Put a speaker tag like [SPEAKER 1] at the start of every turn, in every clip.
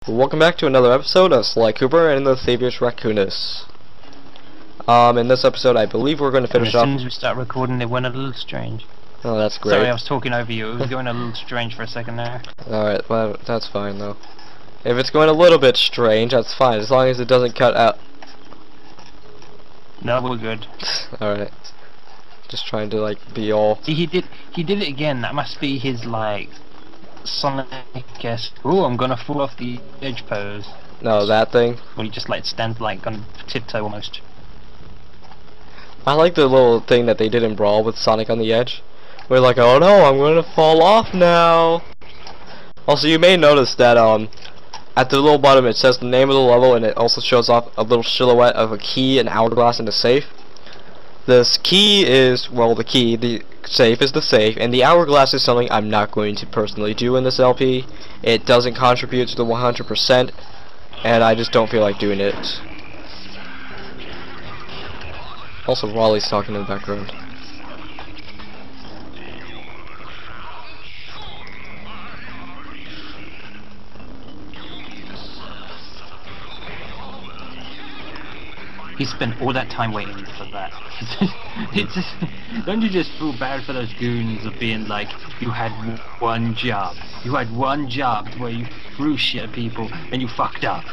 [SPEAKER 1] Welcome back to another episode of Sly Cooper and the Thievius Raccoonus. In this episode, I believe we're going to finish
[SPEAKER 2] as
[SPEAKER 1] up.
[SPEAKER 2] soon as we start recording, it went a little strange.
[SPEAKER 1] Oh, that's great.
[SPEAKER 2] Sorry, I was talking over you. It was going a little strange for a second there.
[SPEAKER 1] Alright, well, that's fine though. If it's going a little bit strange, that's fine, as long as it doesn't cut out.
[SPEAKER 2] No, we're good.
[SPEAKER 1] Alright. Just trying to, like, be all...
[SPEAKER 2] See, he did it again. That must be his, like, Sonic-esque, ooh, I'm gonna fall off the edge pose.
[SPEAKER 1] No, that thing.
[SPEAKER 2] Where he just, like, stands, like, on tiptoe almost.
[SPEAKER 1] I like the little thing that they did in Brawl with Sonic on the edge. We're like, oh no, I'm gonna fall off now. Also, you may notice that, at the little bottom it says the name of the level, and it also shows off a little silhouette of a key, an hourglass, and a safe. This key is, well, the safe is the safe, and the hourglass is something I'm not going to personally do in this LP. It doesn't contribute to the 100%, and I just don't feel like doing it. Also, Raleigh's talking in the background.
[SPEAKER 2] He spent all that time waiting for that. Don't you just feel bad for those goons of being like, you had one job. You had one job where you threw shit at people and you fucked up.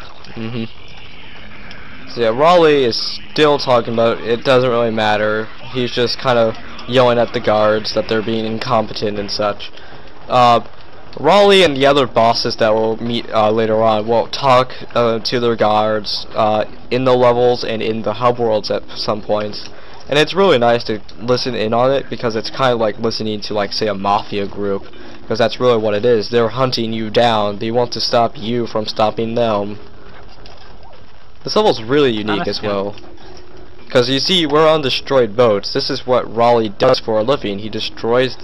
[SPEAKER 1] So yeah, Raleigh is still talking about it doesn't really matter. He's just kind of yelling at the guards that they're being incompetent and such. Raleigh and the other bosses that we'll meet later on will talk to their guards in the levels and in the hub worlds at some points, and it's really nice to listen in on it because it's kind of like listening to, like, say, a mafia group, because that's really what it is. They're hunting you down. They want to stop you from stopping them. This level's really unique as well. Because you see, we're on destroyed boats. This is what Raleigh does for a living. He destroys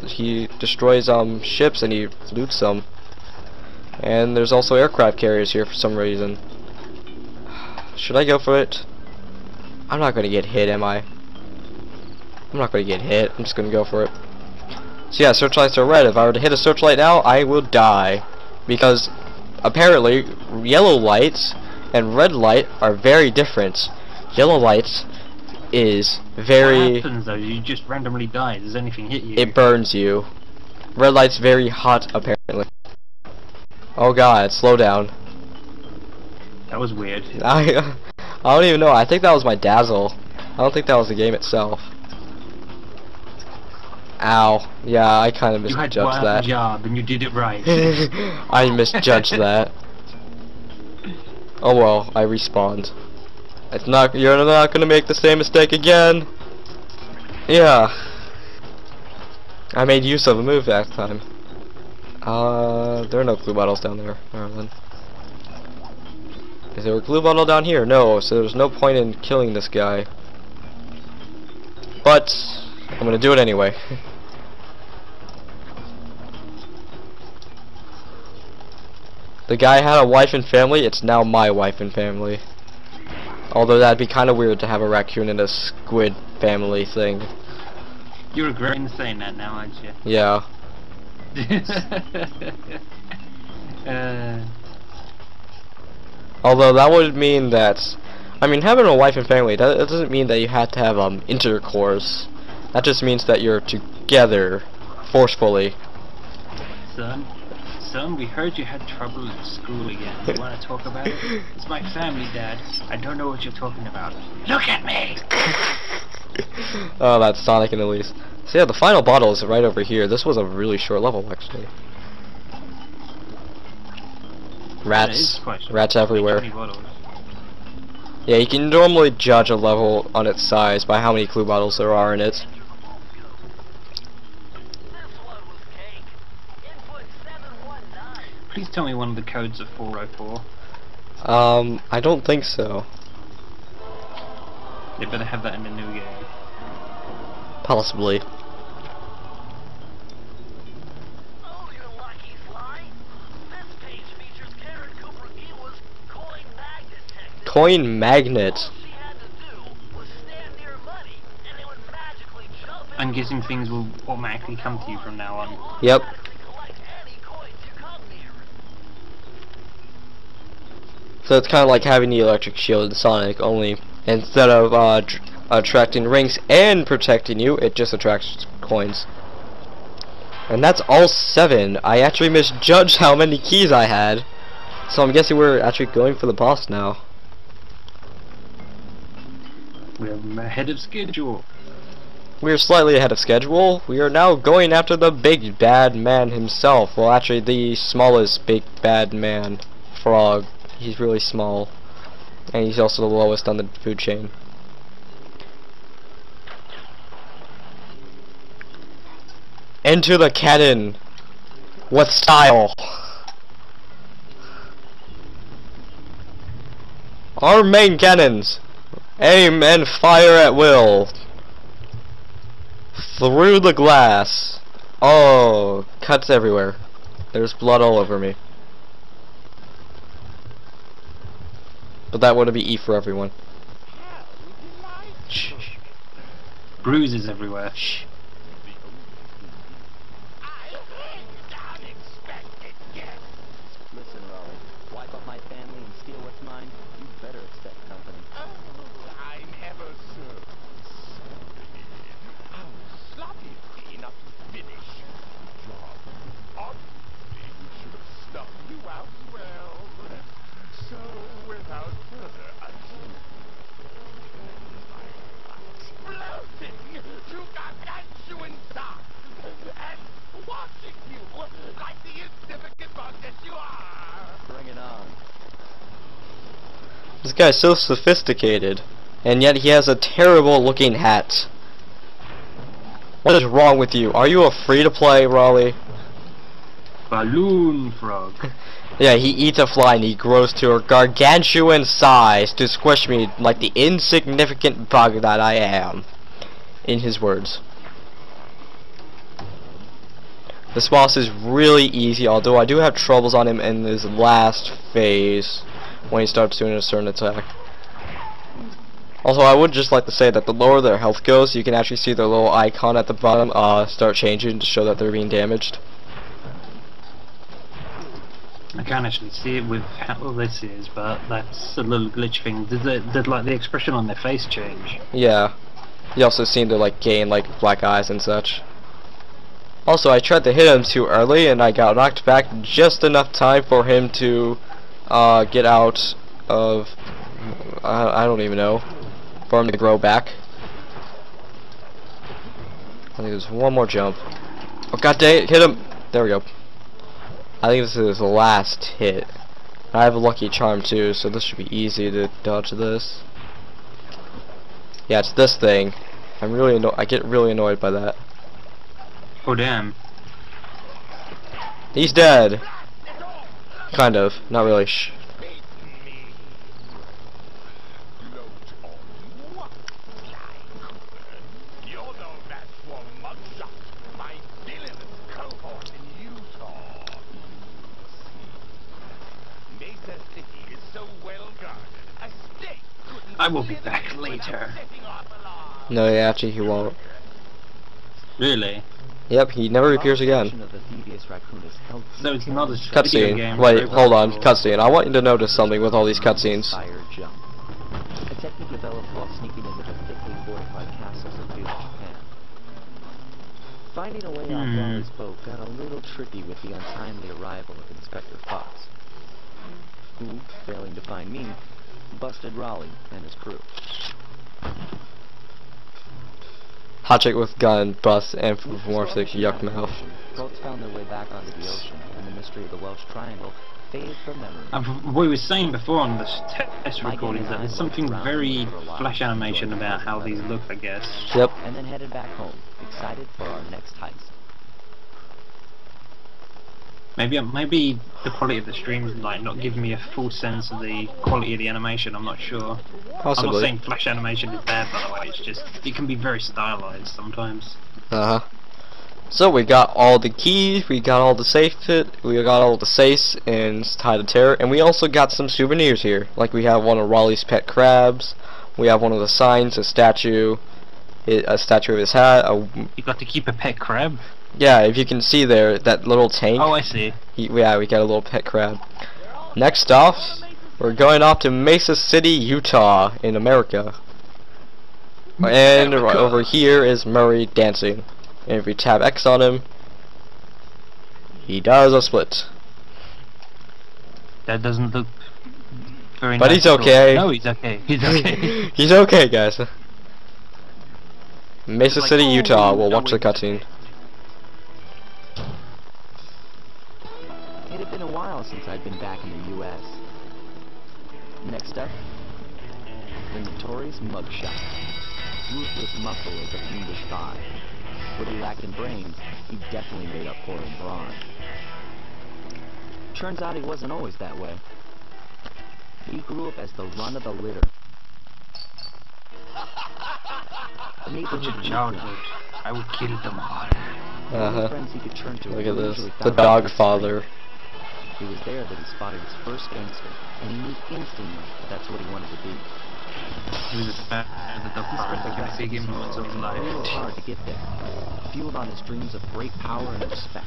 [SPEAKER 1] ships and he loots them. And there's also aircraft carriers here for some reason. Should I go for it? I'm not gonna get hit, am I? I'm not gonna get hit. I'm just gonna go for it. So yeah, searchlights are red. If I were to hit a searchlight now, I will die. Because apparently yellow lights and red light are very different. Yellow lights is very...
[SPEAKER 2] What happens though? You just randomly die. Does anything hit you?
[SPEAKER 1] It burns you. Red light's very hot, apparently. Oh god, slow down.
[SPEAKER 2] That was weird.
[SPEAKER 1] I don't even know. I think that was my dazzle. I don't think that was the game itself. Ow. Yeah, I kind of misjudged that.
[SPEAKER 2] You had one job and you did it right.
[SPEAKER 1] I misjudged that. Oh well, I respawned. You're not gonna make the same mistake again. Yeah. I made use of a move that time. There are no glue bottles down there. Alright then. Is there a glue bottle down here? No, so there's no point in killing this guy. But I'm gonna do it anyway. The guy had a wife and family, it's now my wife and family. Although that'd be kind of weird to have a raccoon and a squid family thing.
[SPEAKER 2] You're regretting saying that now, aren't you?
[SPEAKER 1] Yeah. Although that would mean that, I mean, having a wife and family, that doesn't mean that you have to have intercourse. That just means that you're together forcefully.
[SPEAKER 2] Son, we heard you had trouble at school again. You want to talk about it? It's my family, Dad. I don't know what you're talking about. Look at me!
[SPEAKER 1] Oh, that's Sonic and Elise. So yeah, the final bottle is right over here. This was a really short level, actually. Rats. Rats everywhere. Yeah, you can normally judge a level on its size by how many glue bottles there are in it.
[SPEAKER 2] Please tell me one of the codes of 404.
[SPEAKER 1] I don't think so.
[SPEAKER 2] They better have that in the new game.
[SPEAKER 1] Possibly.
[SPEAKER 3] Oh, you're lucky, Sly. This page features Karen Cooper Ewa's coin magnet technique.
[SPEAKER 1] Coin magnet.
[SPEAKER 3] All she had to do was stand near money, and it would magically jump
[SPEAKER 2] I'm guessing things will automatically come to you from now on.
[SPEAKER 1] Yep. So it's kind of like having the electric shield in Sonic, only instead of attracting rings and protecting you, it just attracts coins. And that's all 7. I actually misjudged how many keys I had. So I'm guessing we're actually going for the boss now.
[SPEAKER 2] We're ahead of schedule.
[SPEAKER 1] We are slightly ahead of schedule. We are now going after the big bad man himself. Well, actually the smallest big bad man. Frog. He's really small. And he's also the lowest on the food chain. Into the cannon. With style. Our main cannons. Aim and fire at will. Through the glass. Oh, cuts everywhere. There's blood all over me. But that wouldn't be E for everyone.
[SPEAKER 2] Shh. Bruises everywhere. Shh.
[SPEAKER 4] Listen, Raleigh, wipe up my family and steal what's mine, you better expect company.
[SPEAKER 5] I'm ever so sorry. How sloppy enough to finish the job. Obviously, we should have stuck you out well. So, without further ado, exploding to gargantuan size and watching you like the insignificant bug that you are.
[SPEAKER 4] Bring it on.
[SPEAKER 1] This guy's so sophisticated, and yet he has a terrible looking hat. What is wrong with you? Are you a free-to-play, Raleigh?
[SPEAKER 2] Balloon frog.
[SPEAKER 1] Yeah, he eats a fly and he grows to a gargantuan size to squish me like the insignificant bug that I am. In his words. This boss is really easy, although I do have troubles on him in his last phase when he starts doing a certain attack. Also, I would just like to say that the lower their health goes, you can actually see their little icon at the bottom start changing to show that they're being damaged.
[SPEAKER 2] I can't actually see it with how this is, but that's a little glitch thing. Did like the expression on their face change?
[SPEAKER 1] Yeah. You also seem to like gain like black eyes and such. Also, I tried to hit him too early and I got knocked back just enough time for him to get out of I don't even know, for him to grow back. I think there's one more jump. Oh god dang it, hit him! There we go. I think this is his last hit. I have a lucky charm too, so this should be easy to dodge this. Yeah, it's this thing. I get really annoyed by that.
[SPEAKER 2] Oh damn.
[SPEAKER 1] He's dead. Kind of. Not really. Shh.
[SPEAKER 5] You're no match for Mugshot, my villainous cohort in Utah. Mesa City is so well guarded, a state couldn't
[SPEAKER 2] I will be back later.
[SPEAKER 5] setting off alarm.
[SPEAKER 1] No, actually he won't.
[SPEAKER 2] Really?
[SPEAKER 1] Yep, he never appears again.
[SPEAKER 4] Of the Thievius Raccoonus held
[SPEAKER 2] So it's not a video
[SPEAKER 1] Cutscene.
[SPEAKER 2] game.
[SPEAKER 1] Wait,
[SPEAKER 2] very
[SPEAKER 1] hold on.
[SPEAKER 2] practical.
[SPEAKER 1] Cutscene. I want you to notice something with all these cutscenes.
[SPEAKER 4] fire jump. A technique developed while sneaking into the thickly fortified castles of feudal Japan. Finding a way off Raleigh's boat got a little tricky with the untimely arrival of Inspector Fox, who, failing to find me, busted Raleigh and his crew.
[SPEAKER 1] Hot chick with gun, bust, anthropomorphic yuck mouth.
[SPEAKER 4] Boats found their way back onto the ocean, and the mystery of the Welsh Triangle faded from memory.
[SPEAKER 2] And we were saying before on this test recording that there's something very flash animation about how these look, I guess.
[SPEAKER 1] Yep.
[SPEAKER 4] And then headed back home, excited for our next heist.
[SPEAKER 2] Maybe the quality of the stream is like not giving me a full sense of the quality of the animation. I'm not sure. I'm not
[SPEAKER 1] Possibly.
[SPEAKER 2] saying flash animation is bad, by the way. It's just it can be very stylized sometimes.
[SPEAKER 1] Uh-huh. So we got all the keys, we got all the we got all the safes in Tide of Terror, and we also got some souvenirs here. Like we have one of Raleigh's pet crabs, we have one of the signs, a statue of his hat.
[SPEAKER 2] You got to keep a pet crab?
[SPEAKER 1] Yeah, if you can see there, that little tank.
[SPEAKER 2] Oh, I see.
[SPEAKER 1] Yeah, we got a little pet crab. Next off, We're going off to Mesa City, Utah, in America. And right over here is Murray dancing. And if we tab X on him, he does a split.
[SPEAKER 2] That doesn't look very
[SPEAKER 1] But he's
[SPEAKER 2] natural.
[SPEAKER 1] okay.
[SPEAKER 2] No, he's okay. He's okay.
[SPEAKER 1] He's okay, guys. Mesa
[SPEAKER 2] Like,
[SPEAKER 1] City,
[SPEAKER 2] oh,
[SPEAKER 1] Utah. We'll
[SPEAKER 2] no,
[SPEAKER 1] watch the
[SPEAKER 2] wait.
[SPEAKER 1] cutscene.
[SPEAKER 4] It had been a while since I'd been back in the U.S. Next up, the notorious mugshot. Ruthless muscle of the Fiendish Five. What he lacked in brains, he definitely made up for in brawn. Turns out he wasn't always that way. He grew up as the run of the litter.
[SPEAKER 2] Such a childhood. I would kill them all.
[SPEAKER 4] Friends he could turn to
[SPEAKER 1] Look at this.
[SPEAKER 4] usually
[SPEAKER 1] The
[SPEAKER 4] found
[SPEAKER 1] dog
[SPEAKER 4] his
[SPEAKER 1] father.
[SPEAKER 4] It was there that he spotted his first gangster, and he knew instantly that that's what he wanted to be.
[SPEAKER 2] He was a man that the part that can see him moments of life.
[SPEAKER 4] It was hard to get there, fueled on his dreams of great power and respect.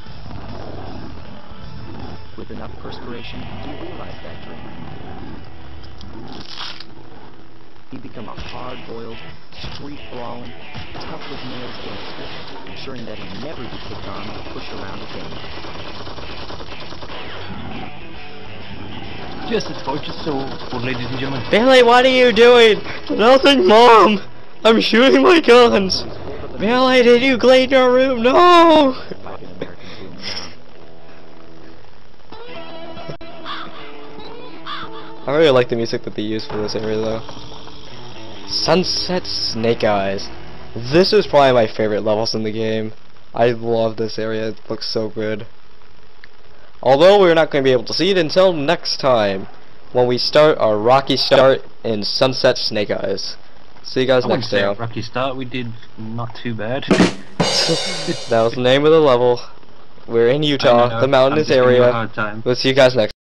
[SPEAKER 4] With enough perspiration, he realized that dream. He'd become a hard-boiled, street-brawling, tough-as-nails gangster, ensuring that he'd never be kicked on or pushed around again.
[SPEAKER 2] Just a tortured soul, ladies and gentlemen.
[SPEAKER 1] Billy, what are you doing? Nothing, Mom. I'm shooting my guns. Billy, did you clean your room? No.
[SPEAKER 4] Fighting Americans boom down.
[SPEAKER 1] I really like the music that they use for this area, though. Sunset Snake Eyes. This is probably my favorite levels in the game. I love this area. It looks so good. Although we're not going to be able to see it until next time, when we start our rocky start in Sunset Snake Eyes. See you guys next time.
[SPEAKER 2] Rocky start, we did not too bad.
[SPEAKER 1] That was the name of the level. We're in Utah, the mountainous area.
[SPEAKER 2] Hard time.
[SPEAKER 1] We'll see you guys next time.